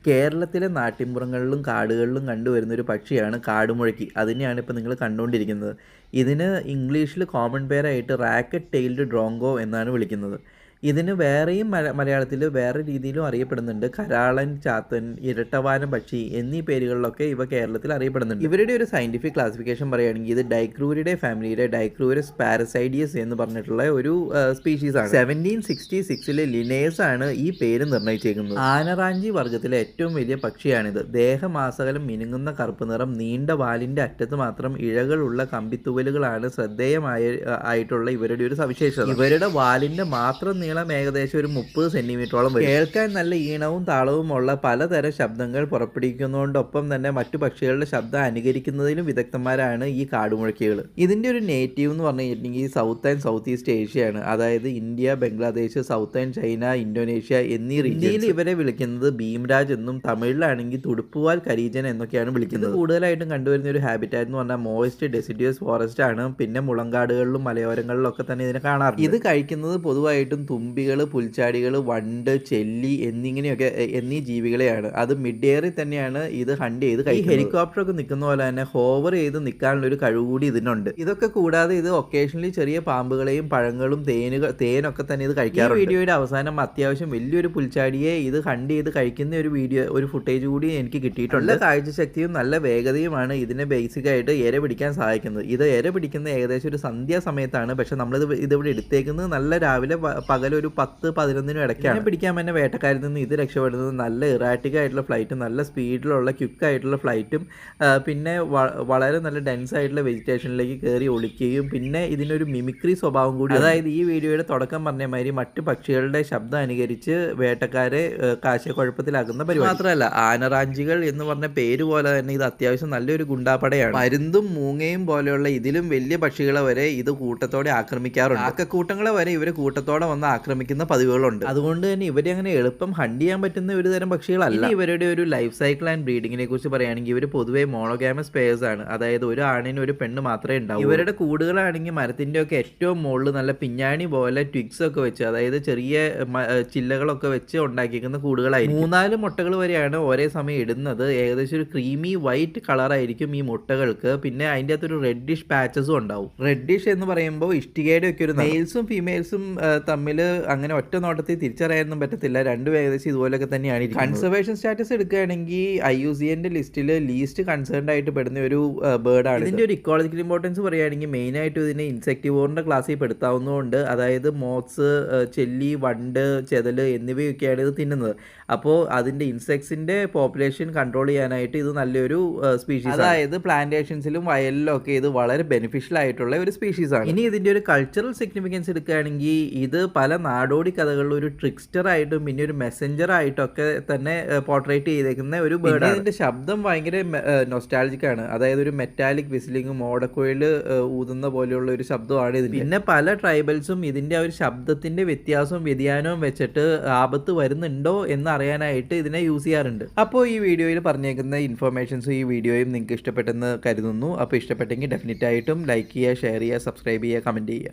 കേരളത്തിലെ നാട്ടിൻപുറങ്ങളിലും കാടുകളിലും കണ്ടുവരുന്നൊരു പക്ഷിയാണ് കാടുമുഴക്കി. അതിനെയാണ് ഇപ്പോൾ നിങ്ങൾ കണ്ടുകൊണ്ടിരിക്കുന്നത്. ഇതിന് ഇംഗ്ലീഷിൽ കോമൺ പേരായിട്ട് റാക്കറ്റ് ടെയിൽഡ് ഡ്രോങ്കോ എന്നാണ് വിളിക്കുന്നത്. ഇതിന് വേറെയും മലയാളത്തിൽ വേറെ രീതിയിലും അറിയപ്പെടുന്നുണ്ട്. കരാളൻ, ചാത്തൻ, ഇരട്ടവാനം പക്ഷി എന്നീ പേരുകളിലൊക്കെ ഇവ കേരളത്തിൽ അറിയപ്പെടുന്നുണ്ട്. ഇവരുടെ ഒരു സയൻറ്റിഫിക് ക്ലാസിഫിക്കേഷൻ പറയുകയാണെങ്കിൽ ഇത് ഡൈക്രൂരിഡെ ഫാമിലിയിലെ ഡൈക്രൂരസ് പാരസൈഡിയസ് എന്ന് പറഞ്ഞിട്ടുള്ള ഒരു സ്പീഷീസ് ആണ്. 1766 ലിനേഴ്സ് ആണ് ഈ പേര് നിർണ്ണയിച്ചേക്കുന്നത്. ആനറാഞ്ചി വർഗ്ഗത്തിലെ ഏറ്റവും വലിയ പക്ഷിയാണിത്. ദേഹമാസകലം മിനുങ്ങുന്ന കറുപ്പ് നിറം, നീണ്ട വാലിന്റെ അറ്റത്ത് മാത്രം ഇഴകളുള്ള കമ്പിത്തുവലുകളാണ് ശ്രദ്ധേയമായിട്ടുള്ള ഇവരുടെ ഒരു സവിശേഷത. ഇവരുടെ വാലിന്റെ മാത്രം നീളം ഏകദേശം ഒരു 30 സെന്റിമീറ്ററോളം വരും. കേൾക്കാൻ നല്ല ഈണവും താളവുമുള്ള പലതരം ശബ്ദങ്ങൾ പുറപ്പെടുവിക്കുന്നതോടൊപ്പം തന്നെ മറ്റു പക്ഷികളുടെ ശബ്ദം അനുകരിക്കുന്നതിലും വിദഗ്ധന്മാരാണ് ഈ കാടുമുഴക്കികൾ. ഇതിന്റെ ഒരു നേറ്റീവ് എന്ന് പറഞ്ഞു കഴിഞ്ഞിട്ടുണ്ടെങ്കിൽ സൗത്ത് ആൻഡ് സൗത്ത് ഈസ്റ്റ് ഏഷ്യയാണ്. അതായത് India, Bangladesh, south and China, Indonesia എന്നീ ഇന്ത്യയിൽ ഇവരെ വിളിക്കുന്നത് ഭീംരാജ് എന്നും തമിഴിലാണെങ്കിൽ തുടുപ്പുവാൽ കരീജൻ എന്നൊക്കെയാണ് വിളിക്കുന്നത്. കൂടുതലായിട്ടും കണ്ടുവരുന്ന ഒരു ഹാബിറ്റാറ്റ് എന്ന് പറഞ്ഞാൽ മോയിസ്റ്റ് ഡെസിഡിയസ് ഫോറസ്റ്റ് ആണ്. പിന്നെ മുളങ്കാടുകളിലും മലയോരങ്ങളിലും ഒക്കെ തന്നെ ഇതിനെ കാണാറുണ്ട്. ഇത് കഴിക്കുന്നത് പൊതുവായിട്ടും തുമ്പികൾ, പുൽച്ചാടികൾ, വണ്ട്, ചെല്ലി എന്നീ ജീവികളെയാണ്. അത് മിഡ് എയറിൽ തന്നെയാണ് ഇത് ഹണ്ട് ചെയ്ത് കഴിക്കുന്നത്. ഈ ഹെലികോപ്റ്ററൊക്കെ നിൽക്കുന്ന പോലെ തന്നെ ഹോവർ ചെയ്ത് നിൽക്കാനുള്ള ഒരു കഴിവ് കൂടി ഇതിനുണ്ട്. ഇതൊക്കെ കൂടാതെ ഇത് ഒക്കേഷണലി ചെറിയ പാമ്പുകളെയും പഴങ്ങളും തേനൊക്കെ തന്നെ ഇത് കഴിക്കാറുണ്ട്. ഈ വീഡിയോയുടെ അവസാനം അത്യാവശ്യം വലിയൊരു പുൽച്ചാടിയെ ഇത് ഹണ്ട് ചെയ്ത് കഴിക്കുന്ന ഒരു ഫുട്ടേജ് കൂടി എനിക്ക് കിട്ടിയിട്ടുണ്ട്. നല്ല കാഴ്ചശക്തിയും നല്ല വേഗതയുമാണ് ഇതിനെ ബേസിക് ആയിട്ട് ഇര പിടിക്കാൻ സഹായിക്കുന്നത്. ഇത് ഇര പിടിക്കുന്നത് ഏകദേശം ഒരു സന്ധ്യാസമയത്താണ്. പക്ഷെ ഇതിവിടെ എടുത്തേക്കുന്നത് നല്ല രാവിലെ പകലൊരു 10-11 ഇടയ്ക്കാണ്. പിടിക്കാൻ തന്നെ വേട്ടക്കാരിൽ നിന്ന് ഇത് രക്ഷപ്പെടുന്നത് നല്ല ഇറാറ്റിക് ആയിട്ടുള്ള ഫ്ലൈറ്റും നല്ല സ്പീഡിലുള്ള ക്വിക്ക് ആയിട്ടുള്ള ഫ്ലൈറ്റും പിന്നെ വളരെ നല്ല ഡെൻസ് ആയിട്ടുള്ള വെജിറ്റേഷനിലേക്ക് കയറി ഒളിക്കുകയും പിന്നെ ഇതിനൊരു മിമിക്രി സ്വഭാവം കൂടി. അതായത് ഈ വീഡിയോയുടെ തുടക്കം പറഞ്ഞ മാതിരി മറ്റു പക്ഷികളുടെ ശബ്ദം അനുകരിച്ച് വേട്ടക്കാരെ കാശക്കുഴപ്പത്തിലാക്കുന്ന പരിപാടി. മാത്രമല്ല ആനറാഞ്ചികൾ എന്ന് പറഞ്ഞ പേര് പോലെ തന്നെ ഇത് അത്യാവശ്യം നല്ലൊരു ഗുണ്ടാപ്പടയാണ്. മരുന്നും മൂങ്ങയും പോലെയുള്ള ഇതിലും വലിയ പക്ഷികളെ വരെ ഇത് കൂട്ടത്തോടെ ആക്രമിക്കാറുണ്ട്. ആക്കക്കൂട്ടങ്ങളെ വരെ ഇവർ കൂട്ടത്തോടെ വന്ന് ആക്രമിക്കുന്ന പതിവുകളുണ്ട്. അതുകൊണ്ട് തന്നെ ഇവരെ അങ്ങനെ എളുപ്പം ഹണ്ട് ചെയ്യാൻ പറ്റുന്ന ഒരു തരം പക്ഷികളല്ല. ഇവരുടെ ഒരു ലൈഫ് സൈക്കിൾ ആൻഡ് ബ്രീഡിങ്ങിനെ കുറിച്ച് പറയുകയാണെങ്കിൽ ഇവർ പൊതുവെ മോണോഗാമസ് പേഴ്സ് ആണ്. അതായത് ഒരു ആണിന് ഒരു പെണ്ണ് മാത്രമേ ഉണ്ടാവൂ. ഇവരുടെ കൂടുകളാണെങ്കിൽ മരത്തിന്റെ ഒക്കെ ഏറ്റവും മുകളിൽ നല്ല പിഞ്ഞാണി പോലെ ട്വിഗ്സ് ഒക്കെ വെച്ച്, അതായത് ചെറിയ ചില്ലകളൊക്കെ വെച്ച് ഉണ്ടാക്കിയിരിക്കുന്ന കൂടുകളായിരിക്കും. 3-4 മുട്ടകൾ വരെയാണ് ഒരേ സമയം ഇടുന്നത്. ഏകദേശം ഒരു ക്രീമി വൈറ്റ് കളറായിരിക്കും ഈ മുട്ടകൾക്ക്. പിന്നെ അതിൻ്റെ അകത്തൊരു റെഡിഷ് പാച്ചസും ഉണ്ടാവും. റെഡിഷ് എന്ന് പറയുമ്പോൾ ഇഷ്ടികയുടെ ഒക്കെ ഒരു മെയിൽസും ഫീമെയിൽസും തമ്മിൽ അങ്ങനെ ഒറ്റ നോട്ടത്തിൽ തിരിച്ചറിയാനൊന്നും പറ്റത്തില്ല. രണ്ടും ഏകദേശം ഇതുപോലൊക്കെ തന്നെയാണ്. കൺസർവേഷൻ സ്റ്റാറ്റസ് എടുക്കുകയാണെങ്കിൽ IUCNന്റെ ലിസ്റ്റിൽ ലീസ്റ്റ് കൺസേൺഡ് ആയിട്ട് പെടുന്ന ഒരു ബേർഡാണ്. ഇതിന്റെ ഒരു ഇക്കോളജിക്കൽ ഇമ്പോർട്ടൻസ് പറയുകയാണെങ്കിൽ മെയിനായിട്ട് ഇതിനെ ഇൻസെക്ടിവോറിന്റെ ക്ലാസ്സിൽ പെടുത്താവുന്നതുകൊണ്ട്, അതായത് മോത്സ്, ചെല്ലി, വണ്ട്, ചെതല് എന്നിവയൊക്കെയാണ് ഇത് തിന്നുന്നത്. അപ്പോൾ അതിന്റെ ഇൻസെക്ട്സിന്റെ പോപ്പുലേഷൻ കൺട്രോൾ ചെയ്യാനായിട്ട് ഇത് നല്ലൊരു സ്പീഷീസ്. അതായത് പ്ലാന്റേഷൻസിലും വയലിലും ഒക്കെ ഇത് വളരെ ബെനിഫിഷ്യൽ ആയിട്ടുള്ള ഒരു സ്പീഷീസ് ആണ്. ഇനി ഇതിന്റെ ഒരു കൾച്ചറൽ സിഗ്നിഫിക്കൻസ് എടുക്കുകയാണെങ്കിൽ ഇത് പല നാടോടി കഥകളിൽ ഒരു ട്രിക്സ്റ്റർ ആയിട്ടും പിന്നെ ഒരു മെസ്സഞ്ചർ ആയിട്ടൊക്കെ തന്നെ പോർട്രേറ്റ് ചെയ്തേക്കുന്ന ഒരു ബേർഡ്. ഇതിന്റെ ശബ്ദം ഭയങ്കര നൊസ്റ്റാൾജിക് ആണ്. അതായത് ഒരു മെറ്റാലിക് വിസിലിങ്ങും ഓടക്കുഴൽ ഊതുന്ന പോലെയുള്ള ഒരു ശബ്ദമാണ് ഇതിന്. പിന്നെ പല ട്രൈബൽസും ഇതിന്റെ ഒരു ശബ്ദത്തിന്റെ വ്യതിയാനവും വെച്ചിട്ട് ആപത്ത് വരുന്നുണ്ടോ എന്ന് അറിയാനായിട്ട് ഇതിനെ യൂസ് ചെയ്യാറുണ്ട്. അപ്പോൾ ഈ വീഡിയോയിൽ പറഞ്ഞേക്കുന്ന ഇൻഫർമേഷൻസും ഈ വീഡിയോയും നിങ്ങൾക്ക് ഇഷ്ടപ്പെട്ടെന്ന് കരുതുന്നു. അപ്പോൾ ഇഷ്ടപ്പെട്ടെങ്കിൽ ഡെഫിനറ്റ് ആയിട്ടും ലൈക്ക് ചെയ്യുക, ഷെയർ ചെയ്യുക, സബ്സ്ക്രൈബ് ചെയ്യുക, കമൻറ്റ് ചെയ്യുക.